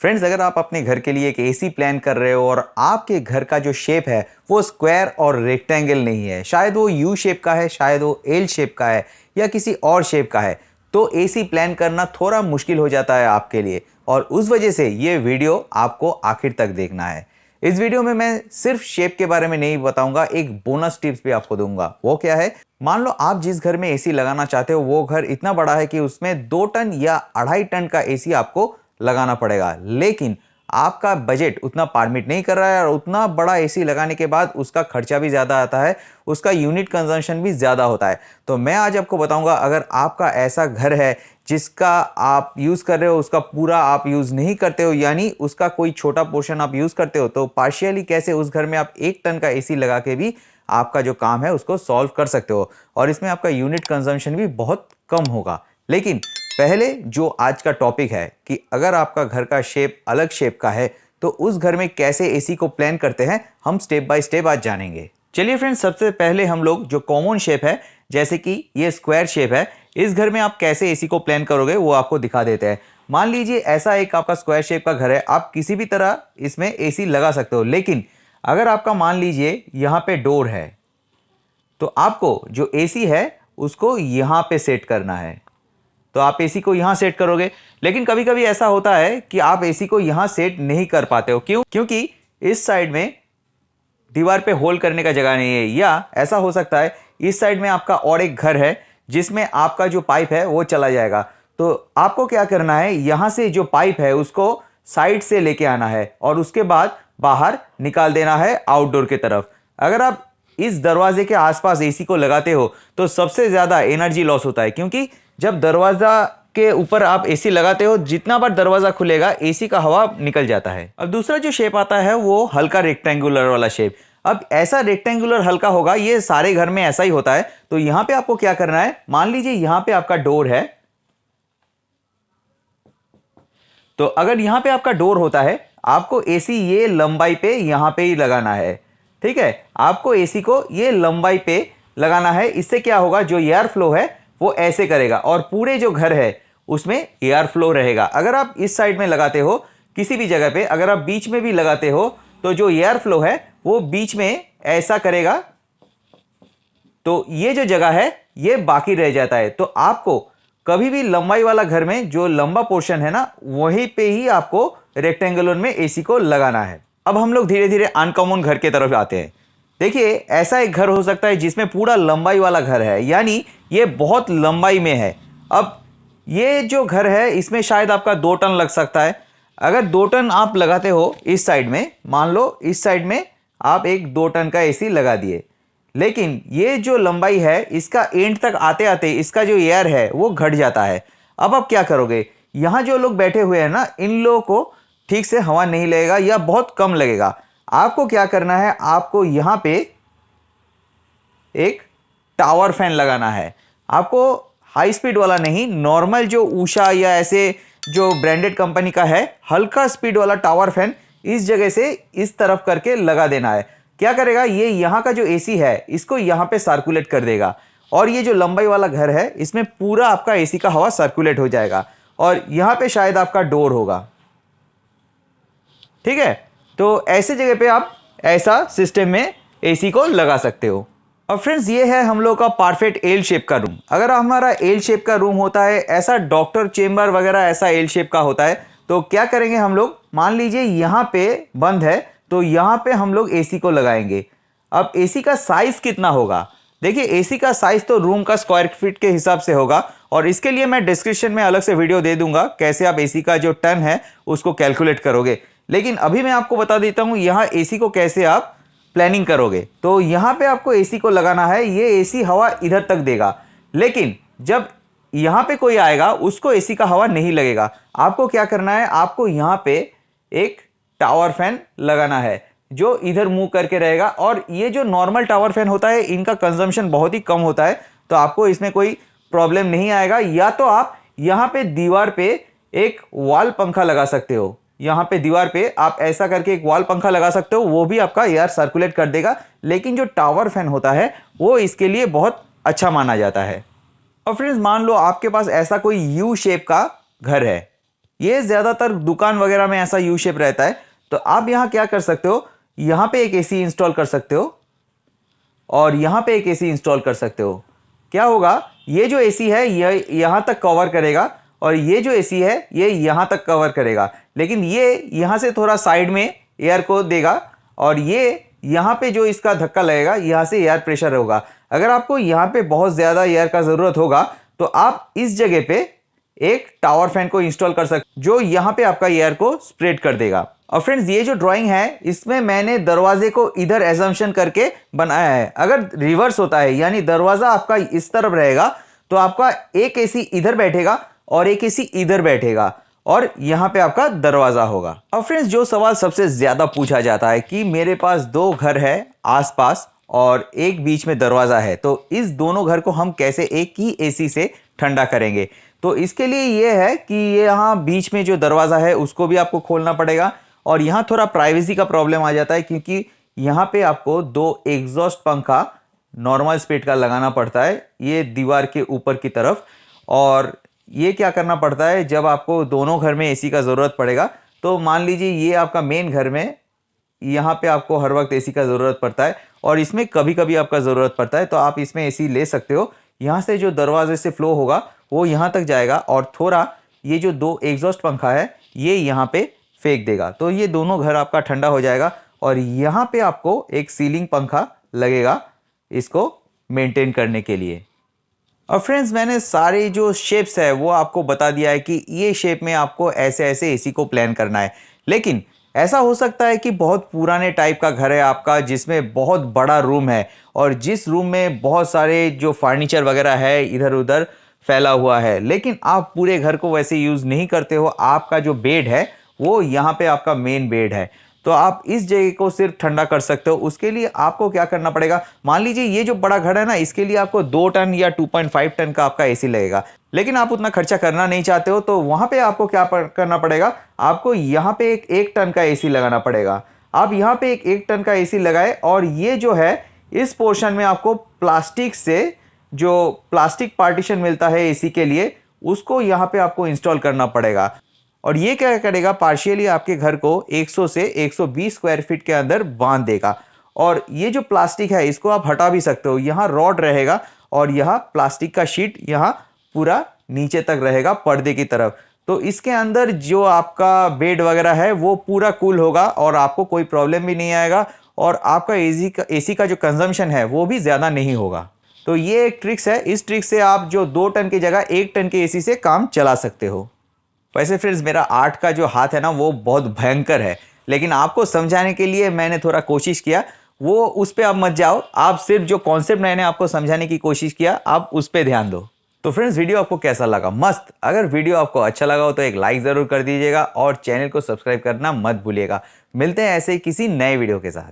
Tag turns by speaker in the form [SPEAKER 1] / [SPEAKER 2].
[SPEAKER 1] Friends, अगर आप अपने घर के लिए एक एसी प्लान कर रहे हो और आपके घर का जो शेप है वो स्क्वायर और रेक्टेंगल नहीं है, शायद वो यू शेप का है, शायद वो एल शेप का है या किसी और शेप का है, तो एसी प्लान करना थोड़ा मुश्किल हो जाता है आपके लिए। और उस वजह से ये वीडियो आपको आखिर तक देखना है। इस वीडियो में मैं सिर्फ शेप के बारे में नहीं बताऊंगा, एक बोनस टिप्स भी आपको दूंगा। वो क्या है? मान लो आप जिस घर में एसी लगाना चाहते हो वो घर इतना बड़ा है कि उसमें 2 टन या 2.5 टन का एसी आपको लगाना पड़ेगा, लेकिन आपका बजट उतना परमिट नहीं कर रहा है और उतना बड़ा एसी लगाने के बाद उसका खर्चा भी ज़्यादा आता है, उसका यूनिट कंजम्पशन भी ज़्यादा होता है। तो मैं आज आपको बताऊंगा, अगर आपका ऐसा घर है जिसका आप यूज़ कर रहे हो उसका पूरा आप यूज़ नहीं करते हो, यानी उसका कोई छोटा पोर्शन आप यूज़ करते हो, तो पार्शियली कैसे उस घर में आप 1 टन का एसी लगा के भी आपका जो काम है उसको सॉल्व कर सकते हो और इसमें आपका यूनिट कंजम्पशन भी बहुत कम होगा। लेकिन पहले जो आज का टॉपिक है कि अगर आपका घर का शेप अलग शेप का है तो उस घर में कैसे एसी को प्लान करते हैं, हम स्टेप बाय स्टेप आज जानेंगे। चलिए फ्रेंड्स, सबसे पहले हम लोग जो कॉमन शेप है, जैसे कि ये स्क्वायर शेप है, इस घर में आप कैसे एसी को प्लान करोगे वो आपको दिखा देते हैं। मान लीजिए ऐसा एक आपका स्क्वायर शेप का घर है, आप किसी भी तरह इसमें एसी लगा सकते हो, लेकिन अगर आपका मान लीजिए यहाँ पे डोर है तो आपको जो एसी है उसको यहाँ पे सेट करना है। तो आप एसी को यहां सेट करोगे, लेकिन कभी कभी ऐसा होता है कि आप एसी को यहां सेट नहीं कर पाते हो। क्यों? क्योंकि इस साइड में दीवार पे होल करने का जगह नहीं है, या ऐसा हो सकता है इस साइड में आपका और एक घर है जिसमें आपका जो पाइप है वो चला जाएगा। तो आपको क्या करना है, यहां से जो पाइप है उसको साइड से लेके आना है और उसके बाद बाहर निकाल देना है आउटडोर की तरफ। अगर आप इस दरवाजे के आसपास एसी को लगाते हो तो सबसे ज्यादा एनर्जी लॉस होता है, क्योंकि जब दरवाजा के ऊपर आप एसी लगाते हो, जितना बार दरवाजा खुलेगा एसी का हवा निकल जाता है। अब दूसरा जो शेप आता है वो हल्का रेक्टेंगुलर वाला शेप। अब ऐसा रेक्टेंगुलर हल्का होगा, ये सारे घर में ऐसा ही होता है। तो यहां पे आपको क्या करना है, मान लीजिए यहां पे आपका डोर है, तो अगर यहां पे आपका डोर होता है, आपको एसी ये लंबाई पे यहां पे ही लगाना है। ठीक है, आपको एसी को ये लंबाई पे लगाना है। इससे क्या होगा, जो एयर फ्लो है वो ऐसे करेगा और पूरे जो घर है उसमें एयर फ्लो रहेगा। अगर आप इस साइड में लगाते हो किसी भी जगह पे, अगर आप बीच में भी लगाते हो, तो जो एयर फ्लो है वो बीच में ऐसा करेगा, तो ये जो जगह है ये बाकी रह जाता है। तो आपको कभी भी लंबाई वाला घर में जो लंबा पोर्शन है ना, वहीं पे ही आपको रेक्टेंगुलर में एसी को लगाना है। अब हम लोग धीरे धीरे अनकॉमन घर की तरफ आते हैं। देखिए, ऐसा एक घर हो सकता है जिसमें पूरा लंबाई वाला घर है, यानी ये बहुत लंबाई में है। अब ये जो घर है इसमें शायद आपका 2 टन लग सकता है। अगर 2 टन आप लगाते हो इस साइड में, मान लो इस साइड में आप एक 2 टन का एसी लगा दिए, लेकिन ये जो लंबाई है इसका एंड तक आते आते इसका जो एयर है वो घट जाता है। अब आप क्या करोगे, यहाँ जो लोग बैठे हुए हैं ना, इन लोगों को ठीक से हवा नहीं लगेगा या बहुत कम लगेगा। आपको क्या करना है, आपको यहां पे एक टावर फैन लगाना है। आपको हाई स्पीड वाला नहीं, नॉर्मल जो उषा या ऐसे जो ब्रांडेड कंपनी का है, हल्का स्पीड वाला टावर फैन इस जगह से इस तरफ करके लगा देना है। क्या करेगा, ये यहाँ का जो एसी है इसको यहाँ पे सर्कुलेट कर देगा और ये जो लंबाई वाला घर है इसमें पूरा आपका एसी का हवा सर्कुलेट हो जाएगा और यहाँ पे शायद आपका डोर होगा। ठीक है, तो ऐसे जगह पे आप ऐसा सिस्टम में एसी को लगा सकते हो। अब फ्रेंड्स, ये है हम लोग का परफेक्ट एल शेप का रूम। अगर हमारा एल शेप का रूम होता है, ऐसा डॉक्टर चेम्बर वगैरह ऐसा एल शेप का होता है, तो क्या करेंगे हम लोग, मान लीजिए यहाँ पे बंद है तो यहाँ पे हम लोग एसी को लगाएंगे। अब एसी का साइज कितना होगा, देखिए एसी का साइज तो रूम का स्क्वायर फीट के हिसाब से होगा और इसके लिए मैं डिस्क्रिप्शन में अलग से वीडियो दे दूंगा कैसे आप एसी का जो टन है उसको कैलकुलेट करोगे। लेकिन अभी मैं आपको बता देता हूं यहाँ एसी को कैसे आप प्लानिंग करोगे। तो यहाँ पे आपको एसी को लगाना है, ये एसी हवा इधर तक देगा, लेकिन जब यहाँ पे कोई आएगा उसको एसी का हवा नहीं लगेगा। आपको क्या करना है, आपको यहाँ पे एक टावर फैन लगाना है जो इधर मूव करके रहेगा और ये जो नॉर्मल टावर फैन होता है इनका कंजम्पशन बहुत ही कम होता है, तो आपको इसमें कोई प्रॉब्लम नहीं आएगा। या तो आप यहाँ पे दीवार पे एक वॉल पंखा लगा सकते हो, यहाँ पे दीवार पे आप ऐसा करके एक वॉल पंखा लगा सकते हो, वो भी आपका एयर सर्कुलेट कर देगा। लेकिन जो टावर फैन होता है वो इसके लिए बहुत अच्छा माना जाता है। और फ्रेंड्स, मान लो आपके पास ऐसा कोई यू शेप का घर है, ये ज़्यादातर दुकान वगैरह में ऐसा यू शेप रहता है। तो आप यहाँ क्या कर सकते हो, यहाँ पे एक एसी इंस्टॉल कर सकते हो और यहाँ पे एक एसी इंस्टॉल कर सकते हो। क्या होगा, ये जो एसी है ये यहाँ तक कवर करेगा और ये जो एसी है ये यहाँ तक कवर करेगा, लेकिन ये यहाँ से थोड़ा साइड में एयर को देगा और ये यहाँ पे जो इसका धक्का लगेगा यहाँ से एयर प्रेशर होगा। अगर आपको यहाँ पे बहुत ज़्यादा एयर का ज़रूरत होगा तो आप इस जगह पे एक टावर फैन को इंस्टॉल कर सकते जो यहाँ पे आपका एयर को स्प्रेड कर देगा। और फ्रेंड्स, ये जो ड्राइंग है इसमें मैंने दरवाजे को इधर एजम्पशन करके बनाया है। अगर रिवर्स होता है यानी दरवाजा आपका इस तरफ रहेगा तो आपका एक एसी इधर बैठेगा और एक एसी इधर बैठेगा और यहाँ पे आपका दरवाजा होगा। अब फ्रेंड्स, जो सवाल सबसे ज्यादा पूछा जाता है कि मेरे पास 2 घर है आसपास और एक बीच में दरवाजा है, तो इस दोनों घर को हम कैसे एक ही एसी से ठंडा करेंगे। तो इसके लिए ये है कि ये यहाँ बीच में जो दरवाजा है उसको भी आपको खोलना पड़ेगा और यहाँ थोड़ा प्राइवेसी का प्रॉब्लम आ जाता है क्योंकि यहाँ पे आपको 2 एग्जॉस्ट पंखा नॉर्मल स्पीड का लगाना पड़ता है ये दीवार के ऊपर की तरफ। और ये क्या करना पड़ता है, जब आपको दोनों घर में एसी का ज़रूरत पड़ेगा, तो मान लीजिए ये आपका मेन घर में यहाँ पे आपको हर वक्त एसी का ज़रूरत पड़ता है और इसमें कभी कभी आपका ज़रूरत पड़ता है, तो आप इसमें एसी ले सकते हो। यहाँ से जो दरवाजे से फ्लो होगा वो यहाँ तक जाएगा और थोड़ा ये जो 2 एग्जॉस्ट पंखा है ये यहाँ पे फेंक देगा, तो ये दोनों घर आपका ठंडा हो जाएगा। और यहाँ पे आपको एक सीलिंग पंखा लगेगा इसको मेंटेन करने के लिए। और फ्रेंड्स, मैंने सारे जो शेप्स है वो आपको बता दिया है कि ये शेप में आपको ऐसे ऐसे एसी को प्लान करना है। लेकिन ऐसा हो सकता है कि बहुत पुराने टाइप का घर है आपका जिसमें बहुत बड़ा रूम है और जिस रूम में बहुत सारे जो फर्नीचर वगैरह है इधर उधर फैला हुआ है, लेकिन आप पूरे घर को वैसे यूज़ नहीं करते हो। आपका जो बेड है वो यहाँ पे आपका मेन बेड है, तो आप इस जगह को सिर्फ ठंडा कर सकते हो। उसके लिए आपको क्या करना पड़ेगा, मान लीजिए ये जो बड़ा घर है ना, इसके लिए आपको 2 टन या 2.5 टन का आपका एसी लगेगा, लेकिन आप उतना खर्चा करना नहीं चाहते हो, तो वहां पे आपको क्या करना पड़ेगा, आपको यहाँ पे एक 1 टन का एसी लगाना पड़ेगा। आप यहाँ पे एक 1 टन का एसी लगाए और ये जो है इस पोर्शन में आपको प्लास्टिक से जो प्लास्टिक पार्टीशन मिलता है एसी के लिए उसको यहाँ पे आपको इंस्टॉल करना पड़ेगा। और ये क्या करेगा, पार्शियली आपके घर को 100 से 120 स्क्वायर फीट के अंदर बांध देगा। और ये जो प्लास्टिक है इसको आप हटा भी सकते हो, यहाँ रॉड रहेगा और यहाँ प्लास्टिक का शीट यहाँ पूरा नीचे तक रहेगा पर्दे की तरफ, तो इसके अंदर जो आपका बेड वगैरह है वो पूरा कूल होगा और आपको कोई प्रॉब्लम भी नहीं आएगा और आपका एसी का जो कंजम्पशन है वो भी ज़्यादा नहीं होगा। तो ये एक ट्रिक्स है, इस ट्रिक से आप जो 2 टन की जगह 1 टन के एसी से काम चला सकते हो। वैसे फ्रेंड्स, मेरा आर्ट का जो हाथ है ना वो बहुत भयंकर है, लेकिन आपको समझाने के लिए मैंने थोड़ा कोशिश किया, वो उस पर आप मत जाओ, आप सिर्फ जो कॉन्सेप्ट मैंने आपको समझाने की कोशिश किया आप उस पर ध्यान दो। तो फ्रेंड्स, वीडियो आपको कैसा लगा? मस्त। अगर वीडियो आपको अच्छा लगा हो तो एक लाइक ज़रूर कर दीजिएगा और चैनल को सब्सक्राइब करना मत भूलिएगा। मिलते हैं ऐसे ही किसी नए वीडियो के साथ।